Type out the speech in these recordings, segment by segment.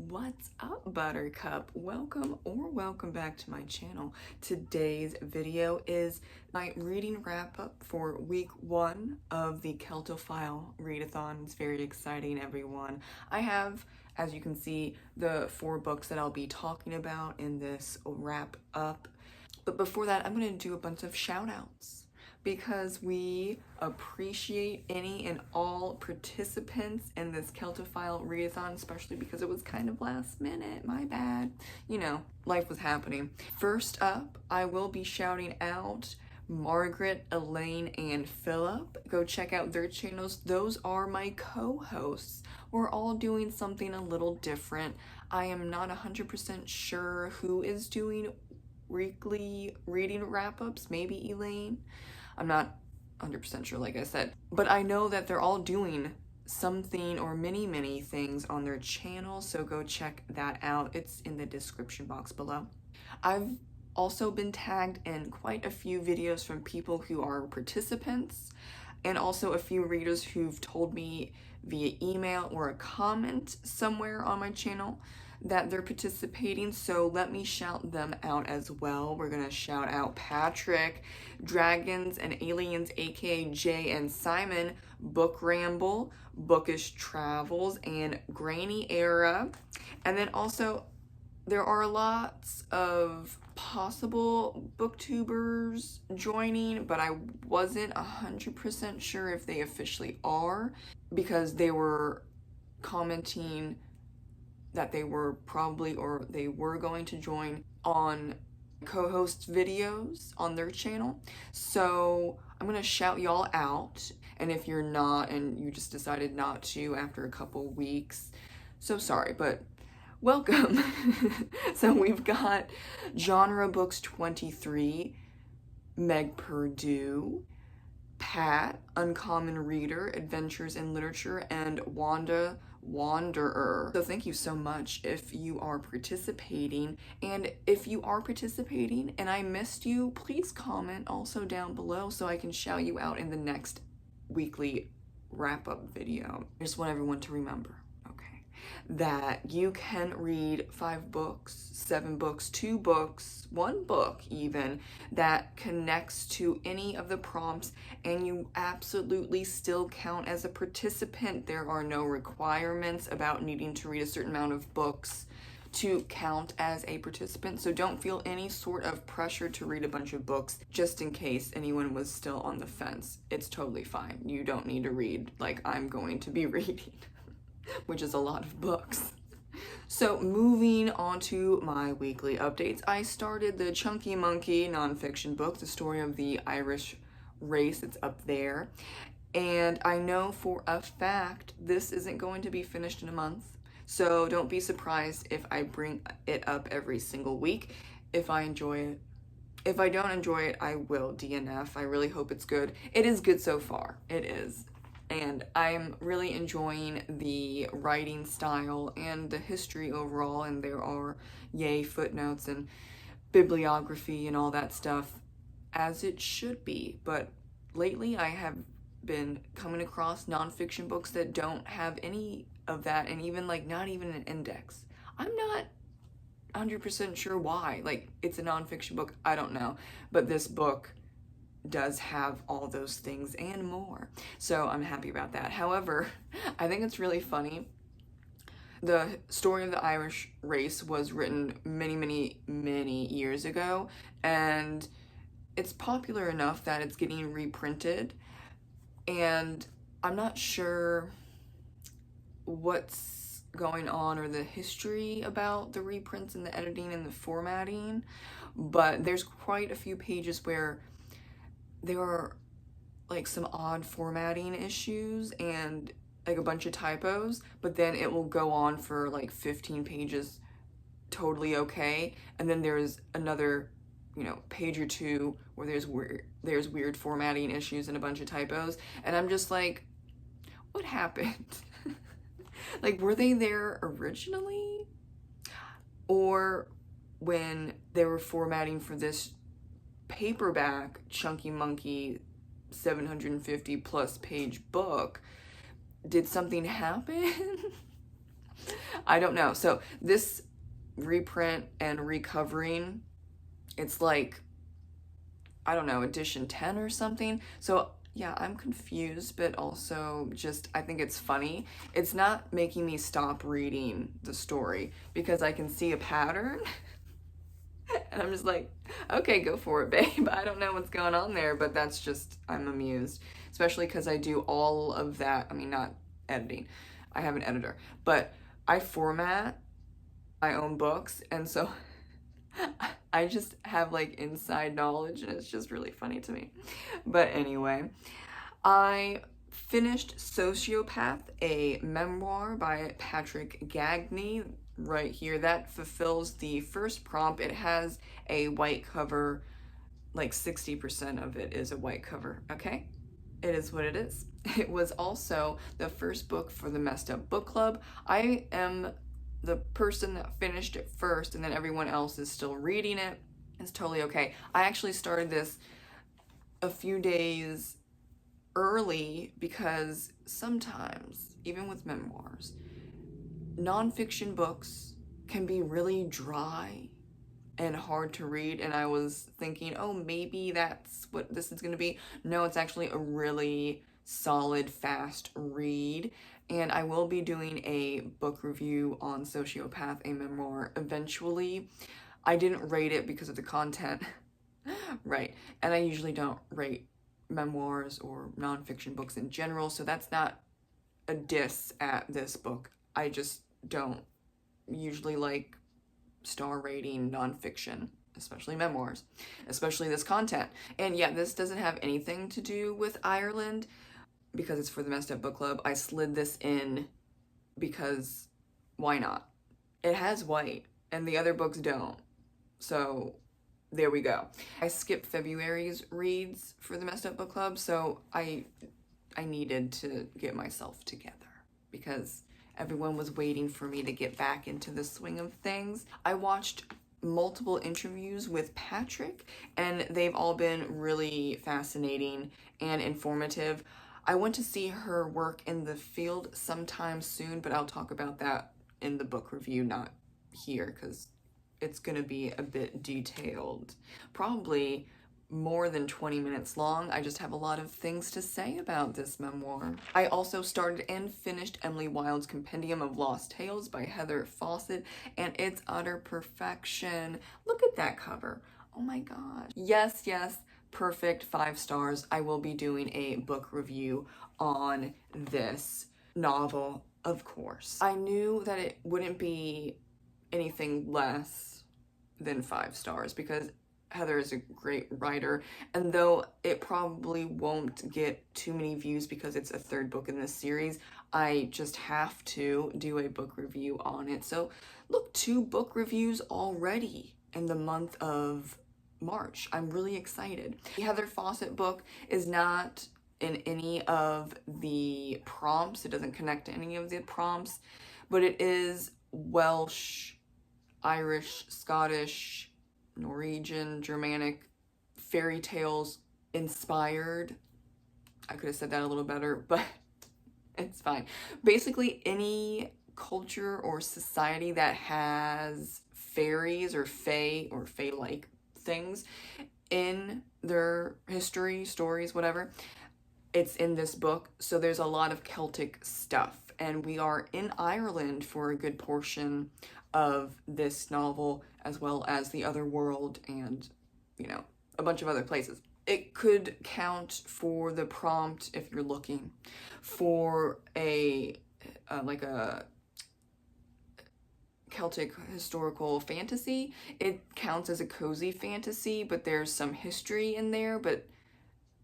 What's up, Buttercup? Welcome back to my channel. Today's video is my reading wrap-up for week 1 of the Celtophile Readathon. It's very exciting, everyone. I have, as you can see, the 4 books that I'll be talking about in this wrap-up. But before that, I'm going to do a bunch of shout-outs, because we appreciate any and all participants in this Celtophile Readathon, especially because it was kind of last minute, my bad. You know, life was happening. First up, I will be shouting out Margaret, Elaine, and Philip. Go check out their channels. Those are my co-hosts. We're all doing something a little different. I am not 100% sure who is doing weekly reading wrap-ups, maybe Elaine. I'm not 100% sure, like I said, but I know that they're all doing something or many things on their channel, so go check that out. It's in the description box below. I've also been tagged in quite a few videos from people who are participants, and also a few readers who've told me via email or a comment somewhere on my channel that they're participating, so let me shout them out as well. We're gonna shout out Patrick, Dragons and Aliens, aka Jay and Simon, Book Ramble, Bookish Travels, and Grainy Era. And then also there are lots of possible booktubers joining, but I wasn't 100% sure if they officially are, because they were commenting that they were probably, or they were going to join on co-host videos on their channel. So I'm gonna shout y'all out, and if you're not and you just decided not to after a couple weeks, so sorry, but welcome. So we've got Genre Books 23, Meg Purdue, Pat, Uncommon Reader, Adventures in Literature, and Wanda Wanderer. So thank you so much if you are participating, and if you are participating and I missed you, please comment also down below so I can shout you out in the next weekly wrap-up video. I just want everyone to remember, okay, that you can read 5 books, 7 books, 2 books, 1 book even, that connects to any of the prompts, and you absolutely still count as a participant. There are no requirements about needing to read a certain amount of books to count as a participant, so don't feel any sort of pressure to read a bunch of books just in case anyone was still on the fence. It's totally fine. You don't need to read like I'm going to be reading, which is a lot of books. So moving on to my weekly updates, I started the Chunky Monkey nonfiction book, The Story of the Irish Race. It's up there. And I know for a fact this isn't going to be finished in a month. So don't be surprised if I bring it up every single week if I enjoy it. If I don't enjoy it, I will DNF. I really hope it's good. It is good so far. It is. And I'm really enjoying the writing style and the history overall, and there are yay footnotes and bibliography and all that stuff, as it should be. But lately I have been coming across nonfiction books that don't have any of that, and even like not even an index. I'm not 100% sure why. Like, it's a nonfiction book, I don't know, but this book does have all those things and more, so I'm happy about that. However, I think it's really funny. The Story of the Irish Race was written many years ago, and it's popular enough that it's getting reprinted, and I'm not sure what's going on or the history about the reprints and the editing and the formatting, but there's quite a few pages where there are like some odd formatting issues and like a bunch of typos, but then it will go on for like 15 pages totally okay, and then there's another, you know, page or two where there's weird formatting issues and a bunch of typos, and I'm just like, what happened? Like, were they there originally, or when they were formatting for this paperback Chunky Monkey 750 plus page book, did something happen? I don't know. So this reprint and recovering, it's like, I don't know, edition 10 or something. So yeah, I'm confused, but also just, I think it's funny. It's not making me stop reading the story because I can see a pattern. And I'm just like, okay, go for it, babe. I don't know what's going on there, but that's just, I'm amused. Especially because I do all of that. I mean, not editing. I have an editor. But I format my own books. And so I just have like inside knowledge, and it's just really funny to me. But anyway, I finished Sociopath, a memoir by Patrick Gagney, right here. That fulfills the first prompt. It has a white cover, like 60% of it is a white cover, okay? It is what it is. It was also the first book for the Messed Up Book Club. I am the person that finished it first, and then everyone else is still reading it. It's totally okay. I actually started this a few days early because sometimes, even with memoirs, nonfiction books can be really dry and hard to read, and I was thinking, oh, maybe that's what this is going to be. No, it's actually a really solid, fast read, and I will be doing a book review on Sociopath, a memoir, eventually. I didn't rate it because of the content, right, and I usually don't rate memoirs or nonfiction books in general, so that's not a diss at this book. I just don't usually like star rating nonfiction, especially memoirs, especially this content. And yeah, this doesn't have anything to do with Ireland because it's for the Messed Up Book Club. I slid this in because why not? It has white and the other books don't. So there we go. I skipped February's reads for the Messed Up Book Club, so I needed to get myself together because everyone was waiting for me to get back into the swing of things. I watched multiple interviews with Patrick, and they've all been really fascinating and informative. I want to see her work in the field sometime soon, but I'll talk about that in the book review, not here, because it's gonna be a bit detailed. Probably more than 20 minutes long. I just have a lot of things to say about this memoir. I also started and finished Emily Wilde's Compendium of Lost Tales by Heather Fawcett, and it's utter perfection. Look at that cover. Oh my god. Yes, yes, perfect, 5 stars. I will be doing a book review on this novel, of course. I knew that it wouldn't be anything less than 5 stars because Heather is a great writer, and though it probably won't get too many views because it's a 3rd book in this series, I just have to do a book review on it. So look, 2 book reviews already in the month of March. I'm really excited. The Heather Fawcett book is not in any of the prompts. It doesn't connect to any of the prompts, but it is Welsh, Irish, Scottish, Norwegian, Germanic, fairy tales inspired. I could have said that a little better, but it's fine. Basically, any culture or society that has fairies or fae-like things in their history, stories, whatever, it's in this book. So there's a lot of Celtic stuff, and we are in Ireland for a good portion of this novel, as well as the other world and, you know, a bunch of other places. It could count for the prompt if you're looking for a like a Celtic historical fantasy. It counts as a cozy fantasy, but there's some history in there, but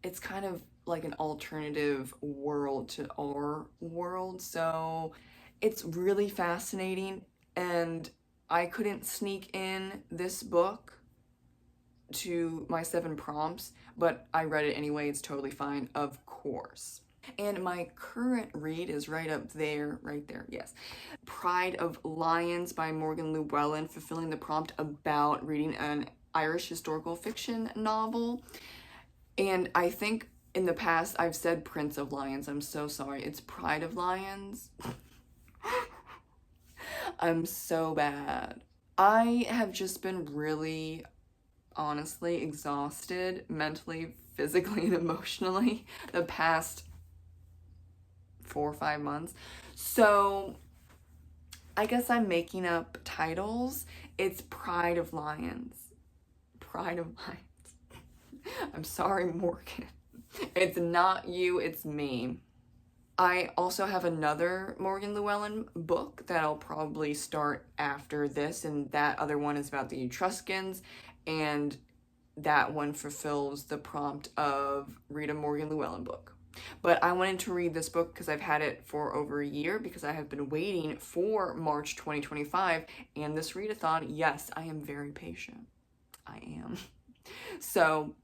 it's kind of like an alternative world to our world. So it's really fascinating. And I couldn't sneak in this book to my 7 prompts, but I read it anyway. It's totally fine, of course. And my current read is right up there, right there, yes. Pride of Lions by Morgan Llewellyn, fulfilling the prompt about reading an Irish historical fiction novel. And I think in the past I've said Prince of Lions. I'm so sorry. It's Pride of Lions. I'm so bad. I have just been really, honestly, exhausted mentally, physically, and emotionally the past 4 or 5 months. So I guess I'm making up titles. It's Pride of Lions. Pride of Lions. I'm sorry, Morgan. It's not you, it's me. I also have another Morgan Llewellyn book that I'll probably start after this, and that other one is about the Etruscans, and that one fulfills the prompt of read a Morgan Llewellyn book. But I wanted to read this book because I've had it for over a year because I have been waiting for March 2025 and this readathon. Yes, I am very patient. I am. So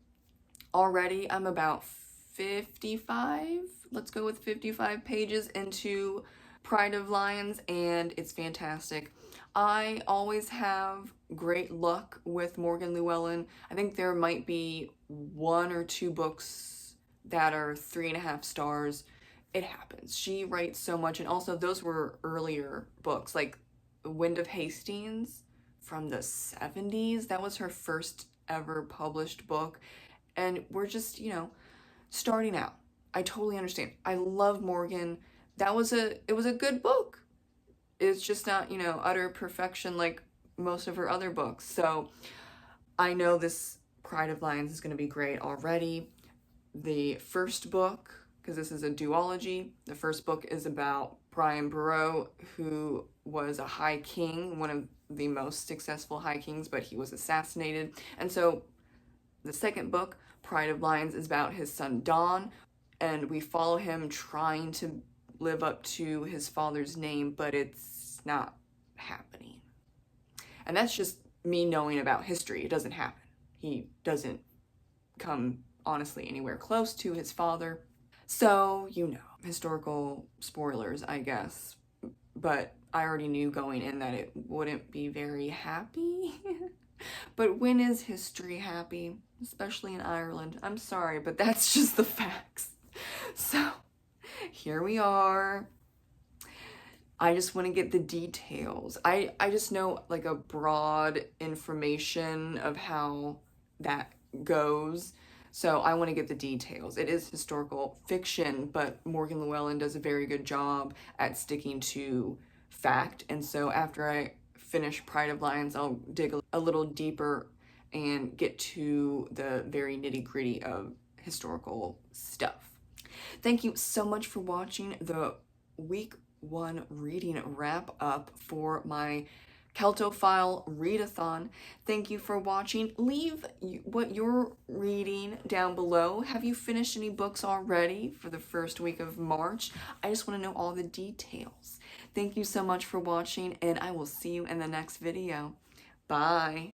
already I'm about 55, let's go with 55 pages into Pride of Lions, and it's fantastic. I always have great luck with Morgan Llewellyn. I think there might be 1 or 2 books that are 3.5 stars. It happens. She writes so much, and also those were earlier books, like Wind of Hastings from the 70s. That was her first ever published book, and we're just, starting out. I totally understand. I love Morgan. It was a good book. It's just not, utter perfection like most of her other books. So I know this Pride of Lions is going to be great already. The first book, because this is a duology, the first book is about Brian Boru, who was a high king, one of the most successful high kings, but he was assassinated. And so the second book, Pride of Lions, is about his son Don, and we follow him trying to live up to his father's name, but it's not happening. And that's just me knowing about history. It doesn't happen. He doesn't come, honestly, anywhere close to his father. So, historical spoilers, I guess. But I already knew going in that it wouldn't be very happy. But when is history happy? Especially in Ireland. I'm sorry, but that's just the facts. So, here we are. I just want to get the details. I just know like a broad information of how that goes. So I want to get the details. It is historical fiction, but Morgan Llewellyn does a very good job at sticking to fact. And so after I finish Pride of Lions, I'll dig a little deeper and get to the very nitty-gritty of historical stuff. Thank you so much for watching the week 1 reading wrap up for my Celtophile Readathon. Thank you for watching. Leave what you're reading down below. Have you finished any books already for the first week of March? I just want to know all the details. Thank you so much for watching, and I will see you in the next video. Bye.